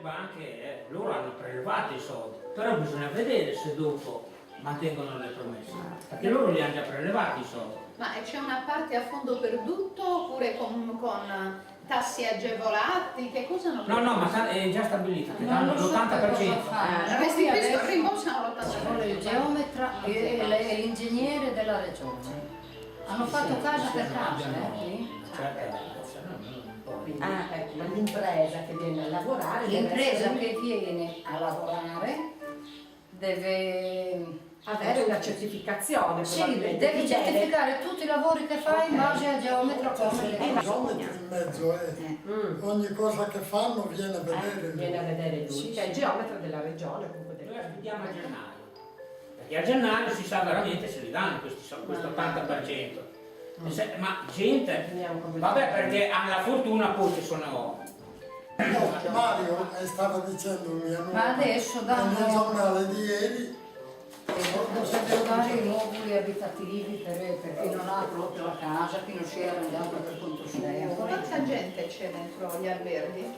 banche, loro hanno prelevato i soldi, però bisogna vedere se dopo mantengono le promesse, perché loro li hanno già prelevati i soldi. Ma c'è una parte a fondo perduto oppure con tassi agevolati? Che cosa hanno? No, ma è già stabilita, che danno l'80%. Questi rimborsano l'80%. Il geometra e l'ingegnere della regione hanno fatto casa per casa, Ecco, ma l'impresa che viene a lavorare, l'impresa che viene a lavorare deve avere una certificazione. Sì, devi certificare tutti i lavori che fai in base al geometra come le geometri in mezzo ogni cosa che fanno viene a vedere viene a vedere lui, che è il geometra della regione. Noi aspettiamo a gennaio, perché a gennaio si sa veramente se li danno questo 80%. Ma gente, vabbè, perché hanno la fortuna, poi ci sono. Mario stava dicendo ma adesso nel giornale di ieri devono dare i moduli abitativi per chi non ha proprio la casa, chi non si è arrangiato per conto suo. Quanta gente c'è dentro gli alberghi?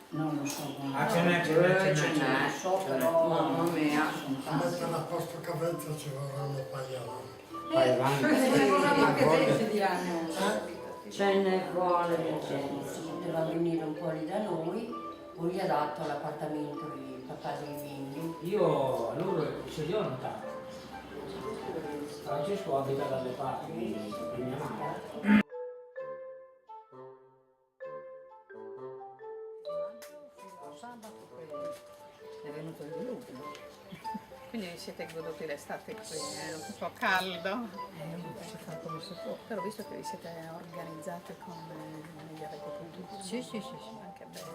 Non lo so. Ce n'è. So, però mamma mia, sono a tanti. mettere a posto Cavezzo ci vorranno pagare. Anche 20 di anni. Ce ne vuole Vincenzo, doveva venire un po' lì da noi, poi gli ha dato l'appartamento il papà dei bimbi. Io ce li ho notati. Francesco abita dalle parti di mia mamma. È venuto il diluvio. Quindi vi siete goduti l'estate qui, un po' caldo. Si fa come si può. Però visto che vi siete organizzati gli avete potuto. Sì. Anche bene.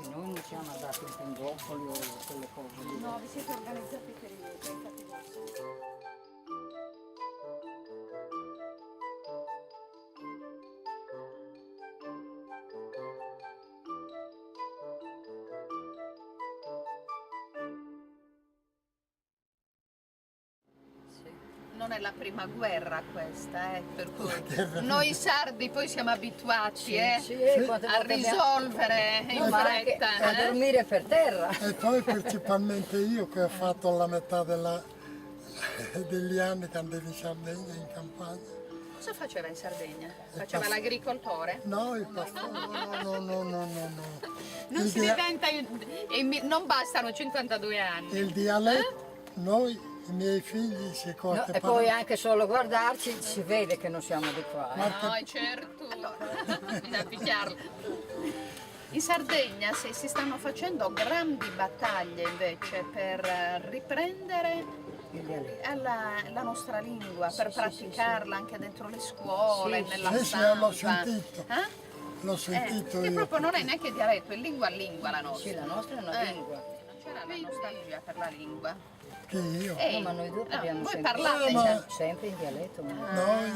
Sì, noi non siamo andati in Tendopoli o quelle cose lì. No, vi siete organizzati per i fatti vostri. Non è la prima guerra questa, per cui noi sardi poi siamo abituati a risolvere in fretta. A dormire per terra. E poi principalmente io che ho fatto la metà degli anni che andavo in Sardegna, in campagna. Cosa faceva in Sardegna? Faceva l'agricoltore? No, il pastore, no. Non si diventa, non bastano 52 anni. Il dialetto, noi, i miei figli si corte. E poi anche solo guardarci si vede che non siamo di qua. No, certo, bisogna picchiarlo. In Sardegna si stanno facendo grandi battaglie invece per riprendere la nostra lingua, per praticarla anche dentro le scuole, nella stampa. L'ho sentito. L'ho sentito che io. proprio non è neanche dialetto, è lingua a lingua la nostra. Sì, la nostra è una lingua. Non c'era la nostalgia per la lingua. Che io? No, ma noi due parliamo voi sempre, parlate sempre in dialetto. Noi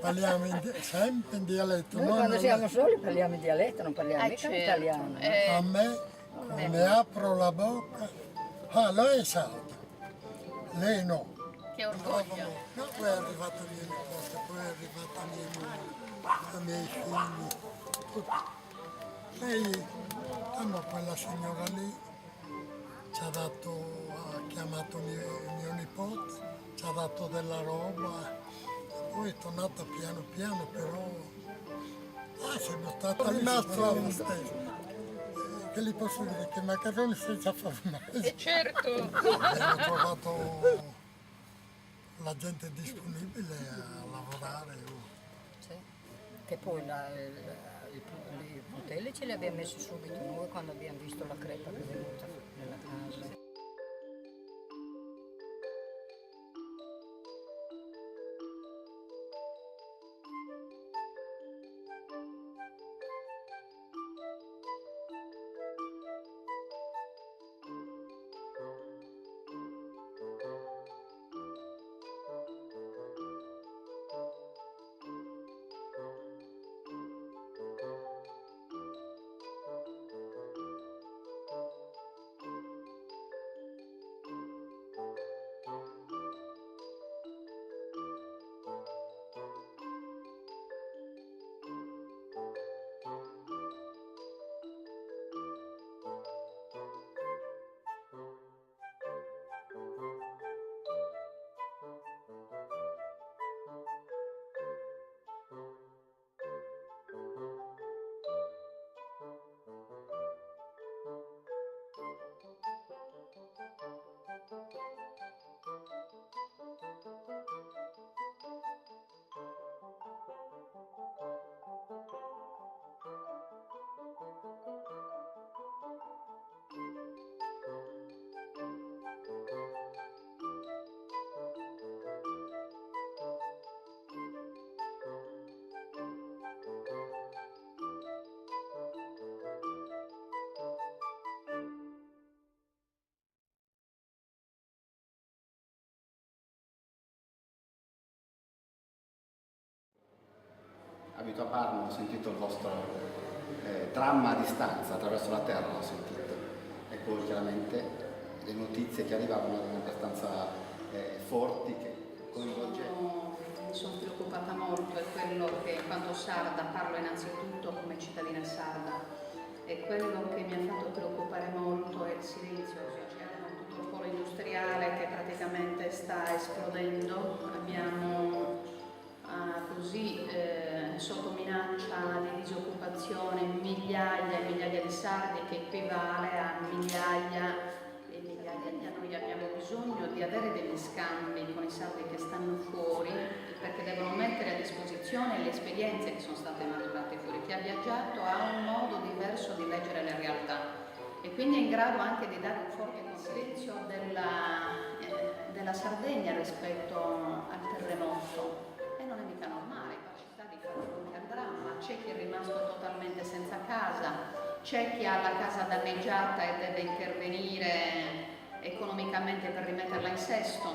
parliamo sempre in dialetto. Noi quando siamo soli parliamo in dialetto, non parliamo mica in italiano. A me, come apro la bocca, lei è sarda, lei no. Che orgoglio. No, poi è arrivata mia nipote, poi è arrivata i miei figli. Lei, quella signora lì, ha chiamato mio nipote, ci ha dato della roba, poi è tornata piano piano, però sono stato rimasto allo stesso. Che gli posso dire? Che macaroni senza formaggio. Certo! Abbiamo trovato la gente disponibile a lavorare. Sì. Che poi i putelli ce li abbiamo messi subito noi quando abbiamo visto la crepa che è venuta nella casa. abito a Parma, ho sentito il vostro dramma a distanza, attraverso la terra l'ho sentito. E poi chiaramente le notizie che arrivavano erano abbastanza forti, che coinvolgevano. Mi sono preoccupata molto, è quello che in quanto sarda parlo innanzitutto come cittadina sarda, e quello che mi ha fatto preoccupare molto è il silenzio. Abbiamo tutto il polo industriale che praticamente sta esplodendo, abbiamo sotto minaccia di disoccupazione migliaia e migliaia di sardi, che equivale a migliaia e migliaia. Noi abbiamo bisogno di avere degli scambi con i sardi che stanno fuori, perché devono mettere a disposizione le esperienze che sono state maturate fuori. Chi ha viaggiato ha un modo diverso di leggere le realtà e quindi è in grado anche di dare un forte silenzio della Sardegna rispetto al terremoto. E non è mica normale, capacità di fare fronte al dramma. C'è chi è rimasto totalmente senza casa, c'è chi ha la casa danneggiata e deve intervenire economicamente per rimetterla in sesto.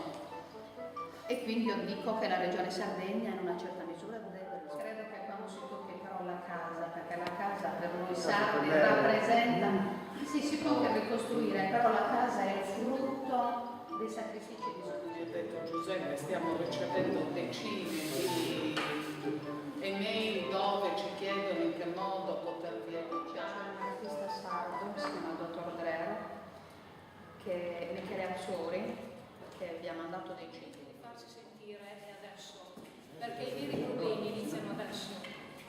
E quindi io dico che la Regione Sardegna in una certa misura deve, credo che quando si tocchi però la casa, perché la casa per noi sardi rappresenta, sì, si può ricostruire, però la casa è il frutto dei sacrifici di Gesù. Come ha detto Giuseppe, stiamo ricevendo decine di email dove ci chiedono in che modo potervi aiutare. C'è un artista sardo, si chiama Dottor Dreher, che Michele Azzori, che vi ha mandato dei CD. Farsi sentire è adesso, perché i veri problemi iniziano adesso.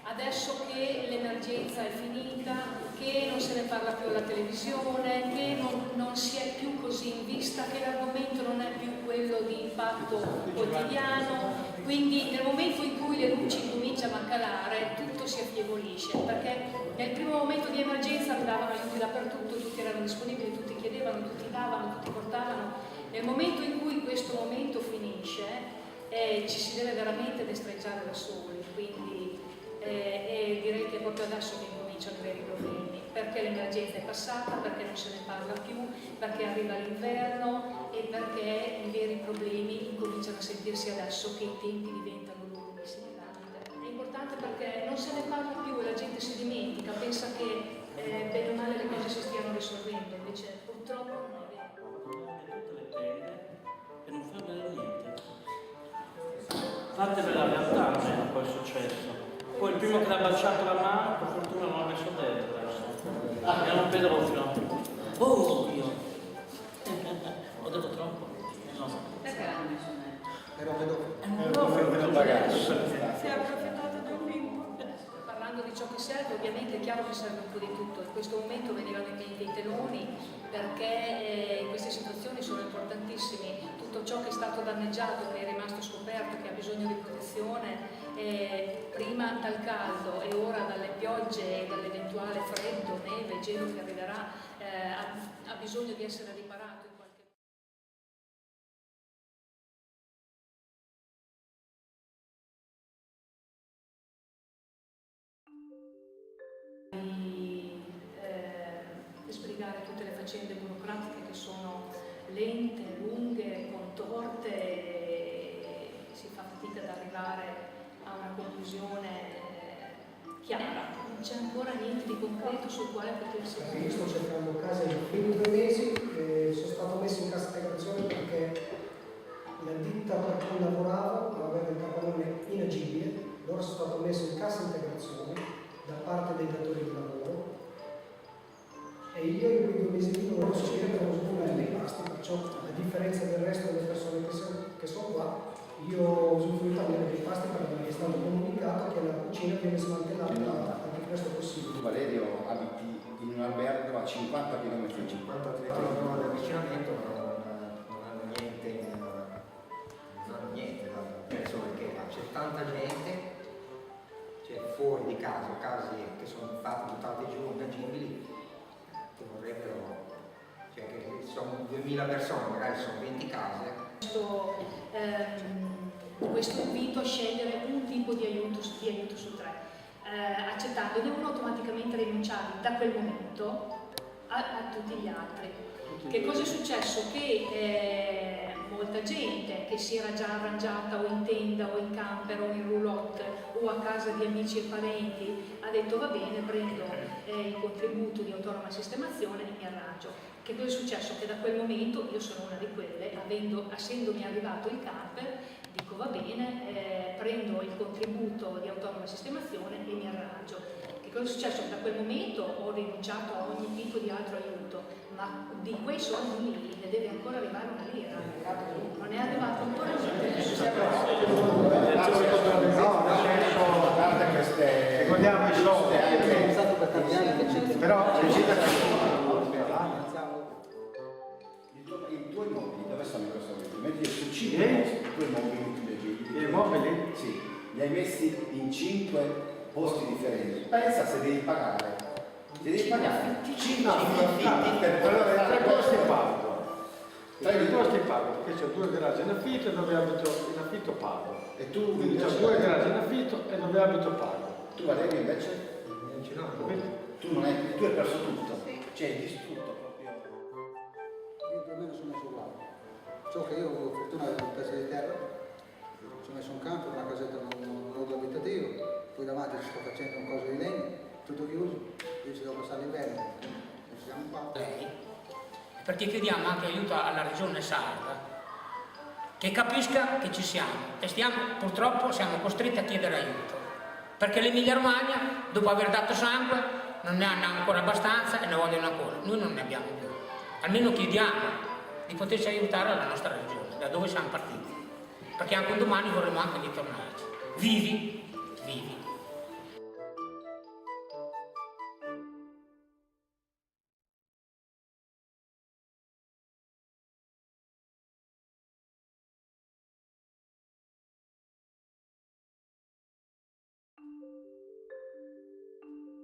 Adesso che l'emergenza è finita, che non se ne parla più alla televisione, che non si è più così in vista, che l'argomento non è più quello di impatto quotidiano, quindi nel momento in cui le luci cominciano a calare tutto si affievolisce, perché nel primo momento di emergenza arrivavano aiuti dappertutto, tutti erano disponibili, tutti chiedevano, tutti davano, tutti portavano. Nel momento in cui questo momento finisce ci si deve veramente destreggiare da soli, quindi direi che è proprio adesso che cominciano i veri problemi, perché l'emergenza è passata, perché non se ne parla più, perché arriva l'inverno e perché i veri problemi incominciano a sentirsi adesso che i tempi diventano lunghi. È importante perché non se ne parla più e la gente si dimentica, pensa che bene o male le cose si stiano risolvendo, invece purtroppo non è vero. Tutte le tende e non fa vedere niente. Fatevela la realtà, almeno poi è successo. Poi il primo che l'ha baciato la mano, per fortuna non l'ha messo dentro adesso. Era un pedofilo. Oh, io! Ho detto troppo? No. Perché l'hanno messo dentro? Era pedofilo. Si è approfittato di un bimbo. Parlando di ciò che serve, ovviamente è chiaro che serve un po' di tutto. In questo momento venivano in mente i teloni, perché in queste situazioni sono importantissimi. Tutto ciò che è stato danneggiato, che è rimasto scoperto, che ha bisogno di protezione, prima dal caldo e ora dalle piogge e dall'eventuale freddo, neve, gelo che arriverà, ha bisogno di essere riparato in qualche modo. Sbrigare tutte le faccende burocratiche che sono lente, lunghe, contorte, e si fa fatica ad arrivare a una conclusione chiara. Non c'è ancora niente di concreto sul quale potersi Io sto cercando casa in più di 2 mesi e sono stato messo in cassa integrazione perché la ditta per cui lavoravo aveva il capannone inagibile, allora sono stato messo in cassa integrazione da parte dei datori di lavoro e io in quei 2 mesi non posso uscire per usufruire dei pasti, perciò a differenza del resto delle persone che sono qua, io ho usufruito almeno dei pasti perché mi è stato comunicato che la cucina viene smantellata il più presto possibile. Tu Valerio abiti in un albergo a 50 km, 53 km di avvicinamento, non hanno niente, penso che c'è tanta gente, c'è fuori di casa, case che sono fatte buttate giù, ingagibili, che vorrebbero, cioè che sono 2000 persone, magari sono 20 case. Questo invito a scegliere un tipo di aiuto su 3, accettandone uno automaticamente rinunciavi da quel momento a tutti gli altri. Che cosa è successo? Che molta gente che si era già arrangiata o in tenda o in camper o in roulotte o a casa di amici e parenti ha detto va bene, prendo il contributo di autonoma sistemazione e mi arrangio. Che cosa è successo? Che da quel momento io sono una di quelle, essendomi arrivato il camper, dico va bene, prendo il contributo di autonoma sistemazione e mi arrangio. Che cosa è successo? Da quel momento ho rinunciato a ogni tipo di altro aiuto, ma di quei soldi lì ne deve ancora arrivare una lira. Non è arrivato ancora niente. Ricordiamo i soldi però i tuoi mobili dove sono in questo momento? Metti su 5 i tuoi mobili. I mobili? Sì, li hai messi in 5 posti differenti. Pensa se devi pagare. Se devi pagare 5 affitti per allora 3 posti pago. 3 posti pago, perché c'ho 2 garage in affitto e dove abito in affitto pago. E tu quindi ho 2 garage in affitto e dove abito pago. Tu Valerio invece? Non ce l'ho. Tu hai perso tutto. Cioè hai distrutto proprio. Io più o meno sono messo uguale. So che io ho avuto fortuna di avere un pezzo di terra, ci ho messo un campo, una casetta non abitativo, poi davanti ci sto facendo un coso di legno, tutto chiuso, io ci devo passare l'inverno, non siamo qua. Perché chiediamo anche aiuto alla regione sarda, che capisca che ci siamo e purtroppo siamo costretti a chiedere aiuto, perché l'Emilia Romagna, dopo aver dato sangue, non ne hanno ancora abbastanza e ne vogliono ancora. Noi non ne abbiamo più. Almeno chiediamo di poterci aiutare alla nostra regione, da dove siamo partiti, perché anche un domani vorremmo anche ritornarci, vivi.